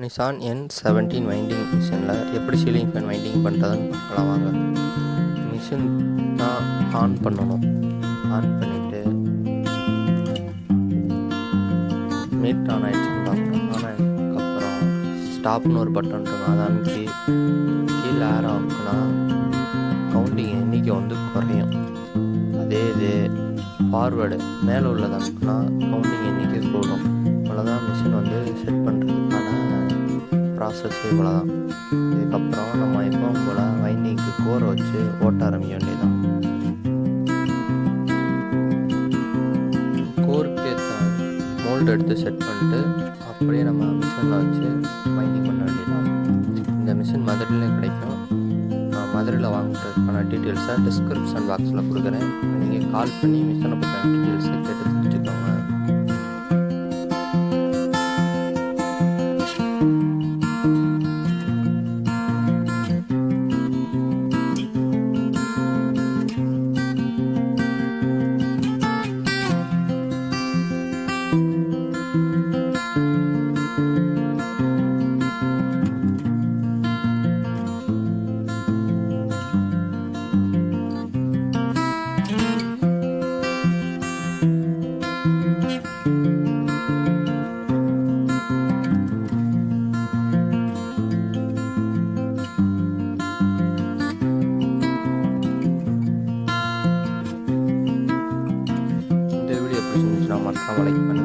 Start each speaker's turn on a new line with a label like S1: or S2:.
S1: Nissan N17 winding மிஷினில் எப்படி ceiling fan winding பண்ணுறதுன்னு பார்க்கலாம் வாங்க. மிஷின் தான் ஆன் பண்ணணும். ஆன் பண்ணிவிட்டு மீட் ஆன் ஆகிடுச்சுன்னு பார்க்கணும். ஆன் ஆனதுக்கப்புறம் ஸ்டாப்னு ஒரு பட்டன் இருக்கும், அதை அமைக்கி கீழே ஏர் ஆகுனா கவுண்டிங் எண்ணிக்கை குறையும். அதே இது ஃபார்வேர்டு மேலே உள்ளது அமைக்குனா கவுண்டிங் எண்ணிக்கை கூடும். அவ்வளோதான் மிஷின் செட் பண்ணுறதுக்கான ப்ராசஸ் இவ்வளோதான். இதுக்கப்புறம் நம்ம எப்பவும் போல் வைண்டிங்க்கு கோரை வச்சு ஓட்ட ஆரம்பிக்க வேண்டியதுதான். கோருக்கு ஏற்ற மோல்டு எடுத்து செட் பண்ணிட்டு அப்படியே நம்ம மிஷினில் வச்சு வைண்டிங் பண்ண வேண்டியதுதான். இந்த மிஷின் மதுரையிலே கிடைக்கும். நான் மதுரையில் வாங்குறதுக்கான டீட்டெயில்ஸை டிஸ்கிரிப்ஷன் பாக்ஸில் கொடுக்குறேன். நீங்கள் கால் பண்ணி மிஷினை பற்றின டீட்டெயில்ஸை கேட்டு தெரிஞ்சுக்கோங்க. மறக்காம லைக் பண்ணுங்கள்.